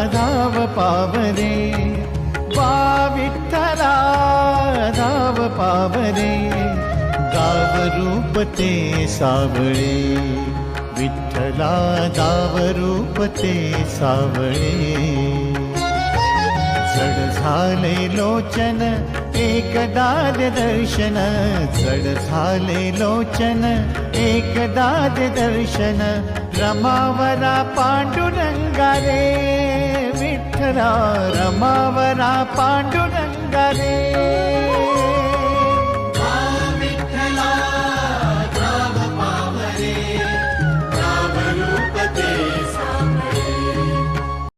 धाव पावरे, वा विठ्ठला धाव पावरे, गाव रूप ते सावळे, विठ्ठला गाव रूप ते सावळे. जड झाले लोचन एकदा दर्शन, जड झाले लोचन एकदा दर्शन, रमावरा पांडुरंगा रे, विठ्ठला रमावरा पांडुरंगा रे.